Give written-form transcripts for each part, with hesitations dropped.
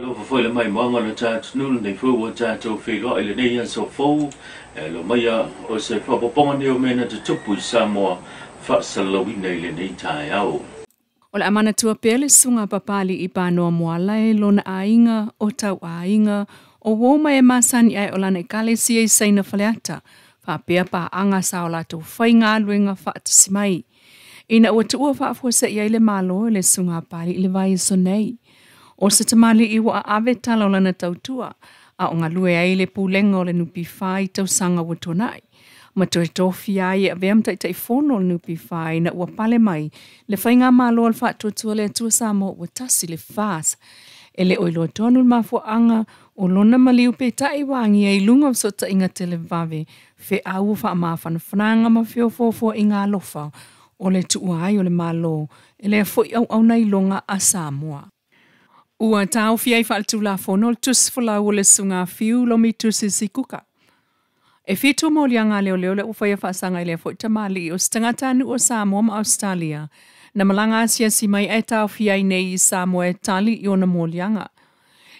Foi le mai manga le chat nul nei fu wa chat o fi lo ile nei so fo lo mai o se fa po ne o mena te tupu Samoa fa salowi nei le nei tai au. O le amana tua pele sunga papali I panoa moala e lona ainga o tau ainga o woma e masani ai o lana I kale si e saina faleata fa pea pa anga sa o lato fai ngā luenga fa tasimai. Ina ua tua fa afuasa I le malo le sunga pali I le vai so nei. O se tamali I wa ave tala o lana tautua a o ngalue ai le pulenga o le nupi fai tau sanga watonai. Ma toi tofi ai a veam tai tai fono le nupi fai na ua pale mai le fai ngā malo al fatu tua le tua samo wa tasi le fas. E le oilo tonu mafua anga o lona maliu pe tai wangi ai lunga o sota inga tele vave fe au fa mafana franga ma feo fofo inga lofa o le tua ai o le malo e le foi au nai longa a Samoa. Ua tau fiai whaaltu la fono le tus fula o le sunga fiu lo mi tusi si kuka. E fitu mo lianga leo le ufaya whaasanga I le foi tamali o stangatanu o Samoa ma Australia na malanga asia si mai e tau fiai nei I Samoa e tali I ona mo lianga.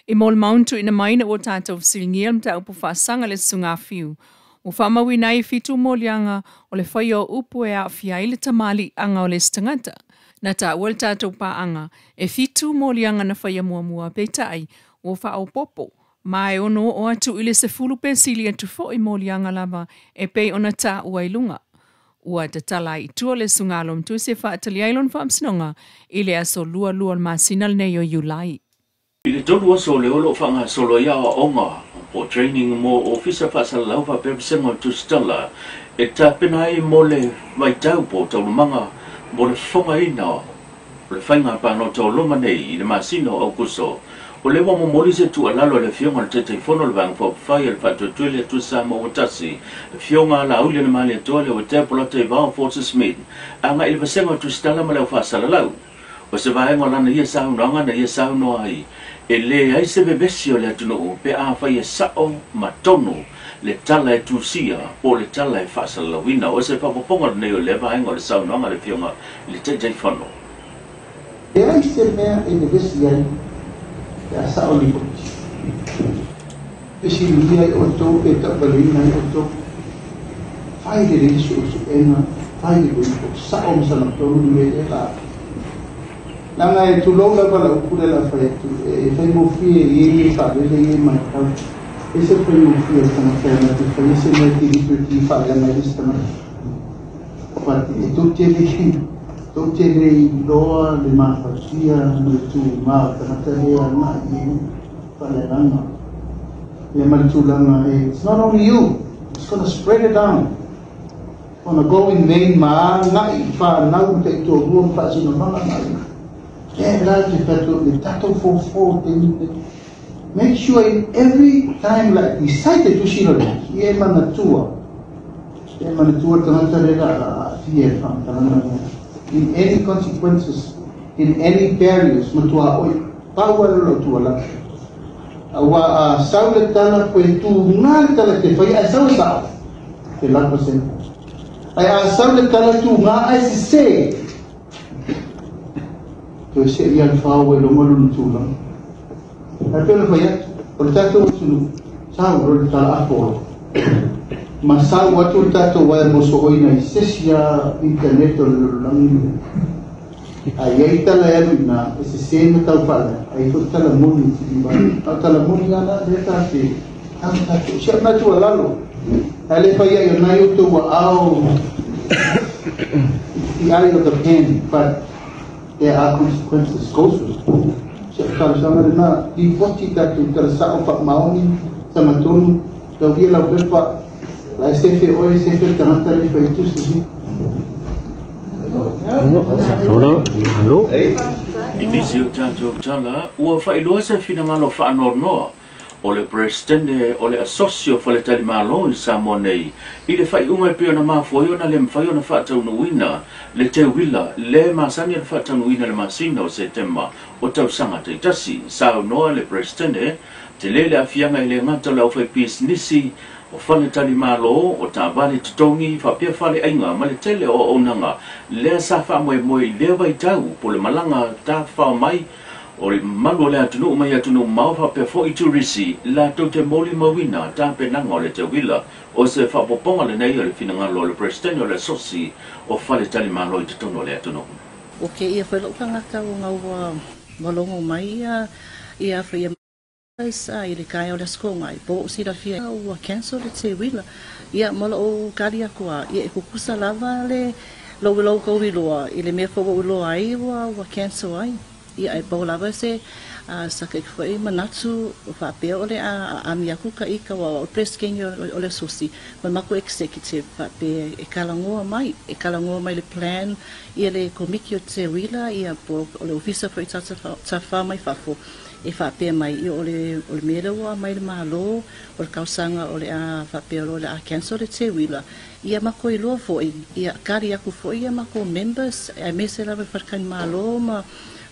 I mol mauntu ina maina o tātou silingia mta upu whaasanga le sunga fiu. O whamawi nai fitu mo lianga o le whai o upu e a fiai le tamali anga o le stangata. Na ta wal tātou paanga, e fitu mo lianga na whaia mua peitai, o wha au popo. Mai ono o atu ile se fulu pensili atu fo I mo lianga lava, e pei ona ta ua ilunga. Ua te tala I tua le sungalom tu se wha atali ailon wha amsinonga, ile aso lua maasinal nei o Julai. Ile tolu aso le olo whanga solo ia o onga, o training mo ofisa whaasala lau wha pepesenga tu stala, e ta penai mo le waitau po taulu manga, mo le whonga ina o le whainga pāno tau longa nei I le masino au kuso. O le wa mo moli se tu alalo le fionga le te fono le vang fo whai le whatu tuile tu Samoa o tasi. Le fionga la uli le mali atua le o te pola te vao Forces Smith. Anga ili vasenga tu stala ma leo whaasala lau. O se vahenga lana ia saunanga na ia sauno ai. E le ai se bebesi o le atunu pe a whai e sao ma tonu. Le tala e tusia o le tala e whaasala lauina. O se whapoponga nei o le vahenga o le saunanga le fionga le te fono. E ai se mea e bebesi ai. Ya sao ni esi dia o to e ta balina o to fai de isso ena fai de o sao mo sana to ni e la na e tu lo la para o pure la fai tu e fai mo fi e fa de e mai ka ese fai mo fi sana ferma tu fai ese mai ti fa la mai sta ma fa tu tutti le loa le mafasia le tu ma tanatea na I paleranga le maltulanga it's not only you it's going to spread it down on a going main ma ngai fa nau te to ruam fa sino manga ngai e la te fato le tato for make sure in every time like we cite to shiro e manatua tanata fie fa tanana in any consequences, in any barriers, matua oi, pawal tua la. Awa saule tala koe tu ngal tala te fai ai sao te la pasen. Ai saule tala tu nga ai se. To se ia fawe lo malu tu la. Ai pelo fai o tato tu sao ro tala apo. Masal watu tato wa moso oina sesia internet o lang ai tala na ese seme tal fala ai to tala muni ba tala muni na deta ti anta che na tu lalo ale fa ya na yo to wa au the area of the pain but there are consequences causes che tal sama na di poti ta tu tala sa pa mauni sama tonu to vi la pepa la SF hoy siempre tanto le fue tu sí. Hello. Inisio tanto tala o fa ilo se fina malo fa no. O le presidente o le associo fa le tali malo in Samonei. Ile fa uma pe na ma foi ona le fa ona fa tau no wina le te wila le masani le fa tau no wina le masino setema o tau sanga te tasi sa no le presidente te le afianga ile ngata la fa peace nisi o fale tali malo o ta vale tutongi fa pia fale ainga ma le tele o onanga le sa fa mo le vai tau po le malanga ta fa mai o le malu le atunu mai atunu mau fa pe fo itu risi la to te moli mawina ta pe nanga o le te wila o se fa poponga le nei o le finanga lo le president o le sosi o fale tali malo i te tono le atunu. Okay, ia whelo kangaka o ngau malongo mai ia whia i le kai o le skonga i po si la fia o cancel le te wila ia mala o kari akua ia e kukusa lava le lo ko wiloa i le mea ko wiloa ai wa cancel ai ia e po lava se sa ke foi manatsu fa pe ole a mi akuka i ka o press king o le sosi ma mako executive fa pe e kalangoa mai le plan ia le komiki o te wila ia po le officer for ta fa mai fa fo e fa pe mai i ole mera wa mai le malo o kausanga ole a fa pe ole a cancel le te wila ia mako i lo fo ia kari aku fo ia mako members e mesela fa kan malo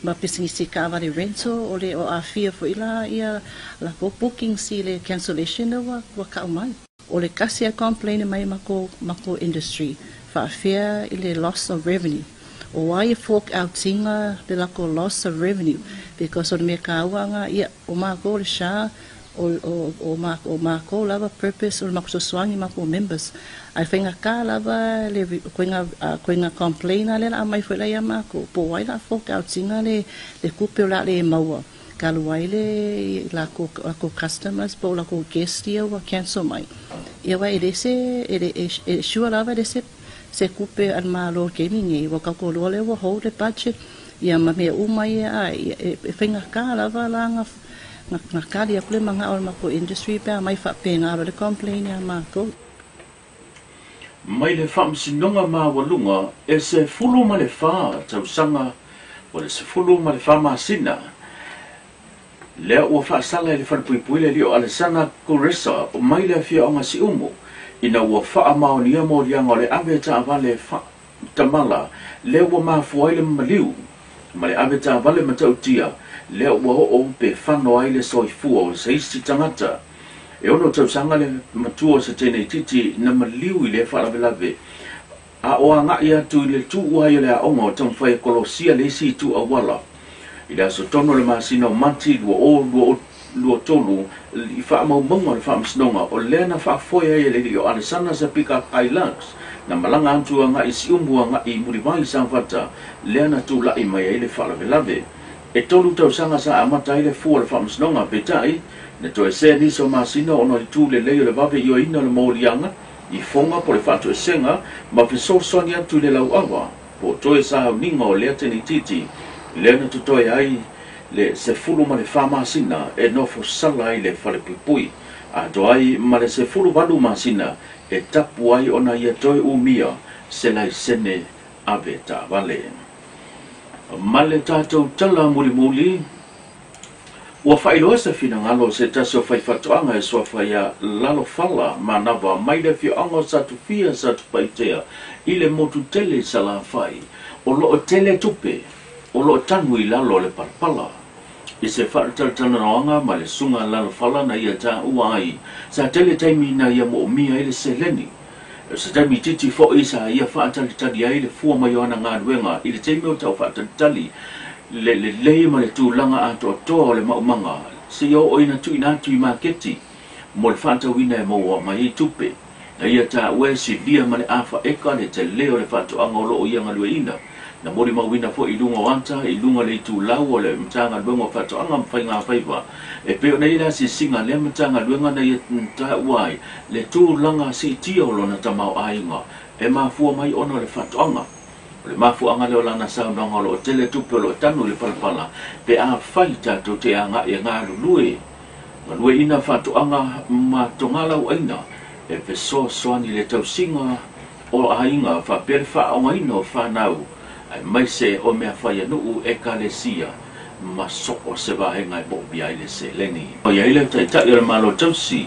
ma pisingi si ka vale rental ole o afia fo ila ia la booking si le cancellation wa ka mai ole kasi a complain mai mako industry fa afia ile loss of revenue o why fork out singa de la ko loss of revenue because on me ka wanga ia o mako le sha o mako lava purpose o mako swangi mako members ai fenga ka lava le koinga complain ale la mai foi la ia mako po wai la fork out singa le kupe la le maua kalu wai le la ko customers po la ko guest ia wa cancel mai ia wai ele sure lava de se kupe al malo gaming e wa ka ko le wa hold the budget ia ma me umai e fenga ka lava langa na kali a ple manga o mako industry pa mai fa pena o le complain ya mako mai le fam sinonga ma walunga e se fulu ma le fa tau sanga o le se fulu ma le fa ma sina le o fa sala le fa pui le li o alesana koresa o mai le fia o ngasi umo ina o fa ma o nia mo dia ngole ave ta vale fa tamala le o ma fuai le maliu mai ave ta vale matautia le o pe fano ai le soifua o se isi tangata e ono tau sanga le matua se tene titi na maliu i le whalavelave a o anga ia tu le tu uai le a onga o tau whai kolosia le isi tu a wala i le aso tono le masina o manti lua tolu i wha mau maunga le wha msnonga o lena wha foia i le o Alessandra sa Pick Highlands na malanga antu anga i si umbu anga i muriwai sa whata lena tu lai mai ai le whalavelave e tolu tau sanga sa amata ile fu le famsnonga petai ne to se ni so masino ono tu le le vave yo ina le molianga i fonga po le fatu senga ma pe so sonia tu le lau awa po to sa ningo le teni titi le na to ai le se fulu ma le fama sina e no fo sala ile fale pui a do ai ma le se fulu valu masina e tapu ai ona ia toi umia se lai sene aveta vale male tatou tala muli ua whailoa sa finangalo se taso whai whatoanga e soa whaia lalo fala manawa mai le whioanga sa tu fia sa tu paitea i le motu tele sa la whai o loo tele tupe o loo tanu i lalo le parpala i se whaataltana noanga ma le sunga lalo fala na ia ta ua ai sa tele taimi na ia mo mia i le seleni se taimi titi fo isa ia whaatalitali ai le fua mai o ana ngā ruenga i le taimi o tau whaatalitali le ma le tūlanga ato toa le maumanga se o oina tu ina tu i maketi mo le whaatawina e maua mai i tupe na ia ta ue si lia ma le awha eka le te leo le whaatoanga o loo ia ngalue ina na mori mawina fo i lunga wanta i lunga le tūlau o le mtanga luenga whaatoanga mwhai ngā whaiva e peo na ila si singa le mtanga luenga na ia ta uai le tūlanga si tia o lona tamau ainga e mafua mai ono le whaatoanga le mafu anga le olana sa nonga lo tele tupe lo tanu le palpala pe a faita to te anga e nga lue ina fatu anga ma tongala uaina e pe so soani le tau singa o ainga fa perfa o ino fa nau ai mai se o mea faia nuu e kalesia ma soko se vahenga e bobi ai le se leni o ia ile tai tai le malo tausi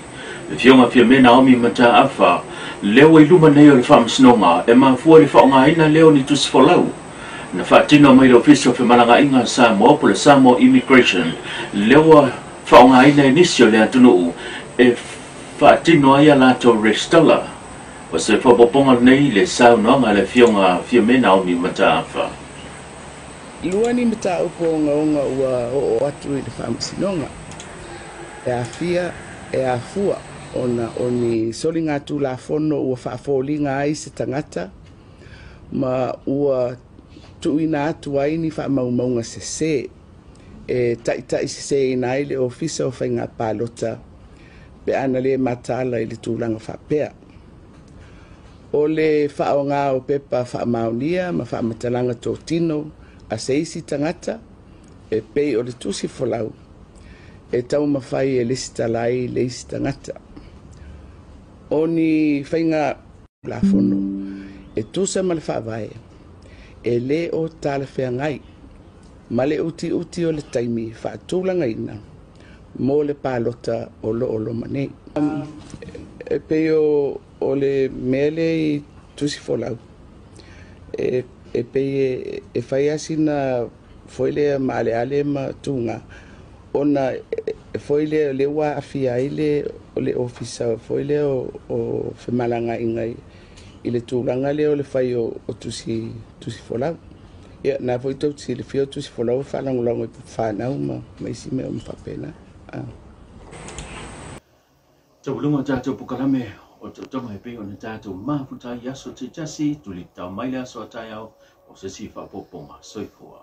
le fionga fia mena omi mata afa leo i luma nei o le whamsnonga e mafua le whaonga ina leo ni tusi folau na whaatino mai le official fe malanga inga Samoa po le Samoa Immigration leo whaonga ina inisio le atunu e whaatino ai alato restala o se whapoponga nei le saunonga le fionga fia mena omi mata afa luani mata upo ngaonga ua atu i le whamasinonga. E a fia, e a fua, oni soli ngā tū la fono ua whaafolinga ai se tangata, ma ua tuina atu ai ni whaamaumaunga se e tai se ina ai le ofisa o whainga pālota, pe ana le matala i le tūlanga whapea. O le whaonga o pepa whaamaunia, ma whaamatalanga tō tino, a seisi tangata, e pei o le tusi folau, e tau mawhai e lista lai le isi tangata. O ni whainga la fono, e tusa ma le whaavae, e le o tala whea ngai, ma le uti o le taimi whaatūlanga ina, mo le pālota o lo mane. E pei o le mele i tusi folau, e pei e whai asina foile ma ale ma tunga, ona foile le wa afia ile o le ofisa foile o whemalanga ingai i le tūlanga le o le whai o tusi folau. Ia, nā foi tau si le fio tusi folau whanangulango i whanau ma isi me o mwhapena. Tau lunga tātou pukalame o tau tonga e peo na tātou mafutai aso te jasi tuli tau maile aso atai au o se si whapoponga soifua.